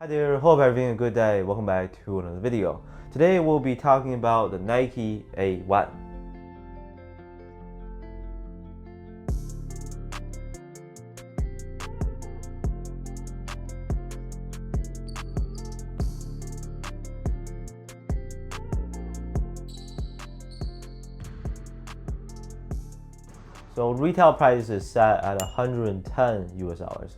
Hi there, hope everything a good day. Welcome back to another video. Today we'll be talking about the Nike A1. So retail price is set at 110 US dollars.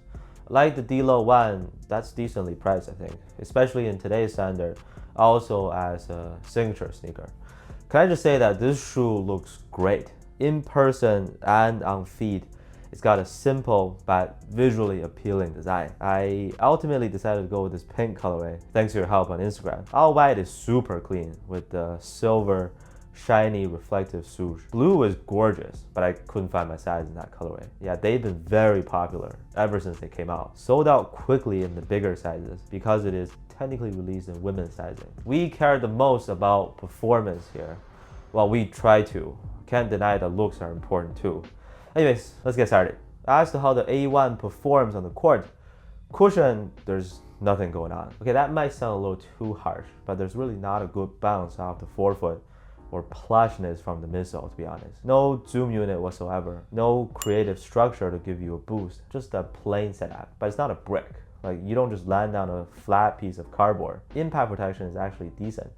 Like the D-Lo one, that's decently priced, I think, especially in today's standard, also as a signature sneaker. Can I just say that this shoe looks great in person and on feet. It's got a simple but visually appealing design. I ultimately decided to go with this pink colorway thanks to your help on Instagram. All white is super clean with the silver shiny reflective swoosh. Blue is gorgeous, but I couldn't find my size in that colorway. Yeah, they've been very popular ever since they came out. Sold out quickly in the bigger sizes because it is technically released in women's sizing. We care the most about performance here. Well, we try to. Can't deny that looks are important too. Anyways, let's get started. As to how the A1 performs on the court, cushion, there's nothing going on. Okay, that might sound a little too harsh, but there's really not a good bounce off the forefoot or plushness from the midsole, to be honest. No zoom unit whatsoever. No creative structure to give you a boost. Just a plain setup, but it's not a brick. Like, you don't just land on a flat piece of cardboard. Impact protection is actually decent.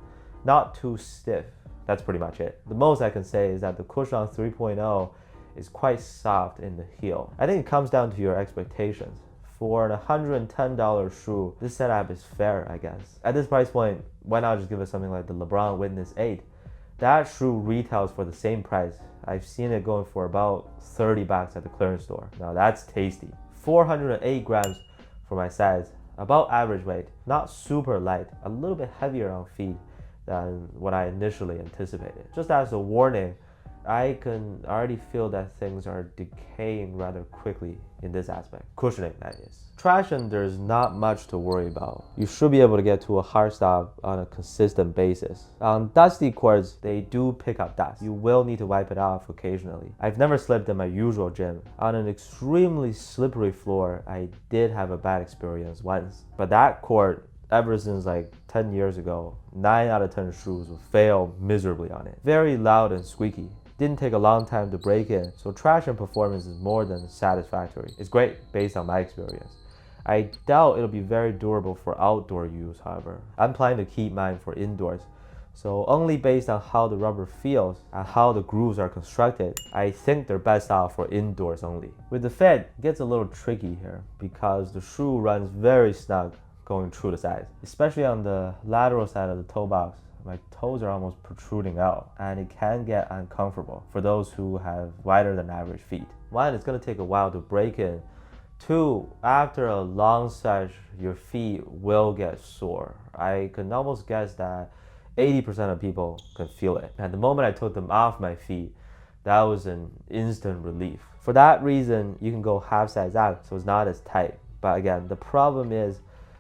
Not too stiff. That's pretty much it. The most I can say is that the Cushlon 3.0 is quite soft in the heel. I think it comes down to your expectations. For an $110 shoe, this setup is fair, I guess. At this price point, why not just give it something like the LeBron Witness 8? That shoe retails for the same price. I've seen it going for about 30 bucks at the clearance store. Now that's tasty. 408 grams for my size, about average weight. Not super light, a little bit heavier on feet than what I initially anticipated. Just as a warning, I can already feel that things are decaying rather quickly in this aspect. Cushioning, that is. Traction, there's not much to worry about. You should be able to get to a hard stop on a consistent basis. On dusty courts, they do pick up dust. You will need to wipe it off occasionally. I've never slipped in my usual gym. On an extremely slippery floor, I did have a bad experience once. But that court, ever since like 10 years ago, 9 out of 10 shoes will fail miserably on it. Very loud and squeaky. Didn't take a long time to break in, so traction performance is more than satisfactory. It's great based on my experience. I doubt it'll be very durable for outdoor use, however. I'm planning to keep mine for indoors, so only based on how the rubber feels and how the grooves are constructed, I think they're best out for indoors only. With the fit, it gets a little tricky here because the shoe runs very snug going through the sides, especially on the lateral side of the toe box. My toes are almost protruding out and it can get uncomfortable for those who have wider than average feet. One, it's gonna take a while to break in. Two, after a long stretch, your feet will get sore. I can almost guess that 80% of people can feel it. And the moment I took them off my feet, that was an instant relief. For that reason, you can go half size out, so it's not as tight. But again, the problem is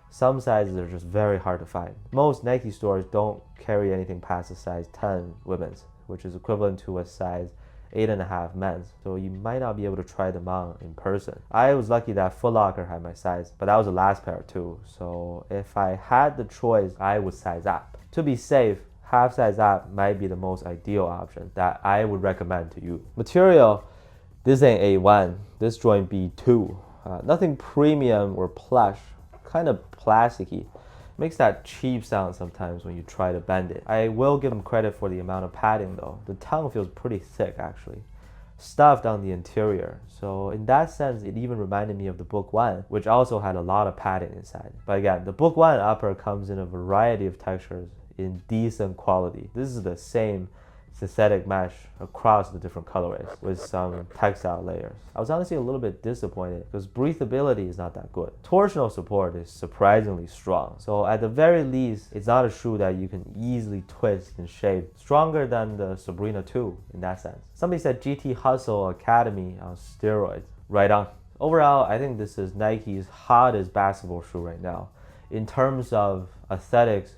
some sizes are just very hard to find. Most Nike stores don't carry anything past a size 10 women's, which is equivalent to a size 8.5 men's. So you might not be able to try them on in person. I was lucky that Foot Locker had my size, but that was the last pair too. So if I had the choice, I would size up. To be safe, half size up might be the most ideal option that I would recommend to you. Material, this ain't A1, this joint B2. Nothing premium or plush, kind of plasticky. Makes that cheap sound sometimes when you try to bend it. I will give them credit for the amount of padding though. The tongue feels pretty thick actually. Stuffed on the interior. So in that sense, it even reminded me of the Book 1, which also had a lot of padding inside. But again, the Book 1 upper comes in a variety of textures in decent quality. This is the same synthetic mesh across the different colorways with some textile layers. I was honestly a little bit disappointed because breathability is not that good. Torsional support is surprisingly strong. So at the very least, it's not a shoe that you can easily twist and shape. Stronger than the Sabrina 2 in that sense. Somebody said GT Hustle Academy on steroids. Right on. Overall, I think this is Nike's hottest basketball shoe right now. In terms of aesthetics,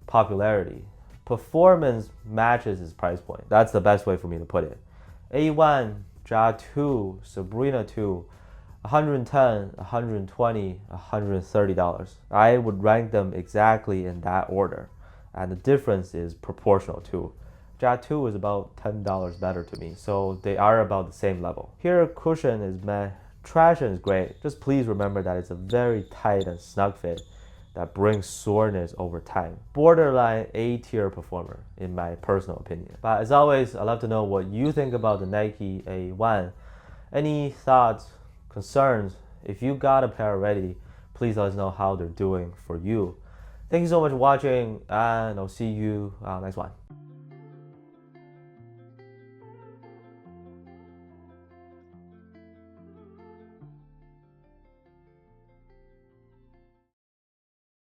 popularity, performance matches his price point. That's the best way for me to put it. A1, Ja 2, Sabrina 2, $110, $120, $130. I would rank them exactly in that order, and the difference is proportional too. Jack 2 is about $10 better to me, so they are about the same level. Here, cushion is meh, traction is great. Just please remember that it's a very tight and snug fit that brings soreness over time. Borderline A-tier performer, in my personal opinion. But as always, I'd love to know what you think about the Nike A1. Any thoughts, concerns? If you got a pair already, please let us know how they're doing for you. Thank you so much for watching, and I'll see you next one.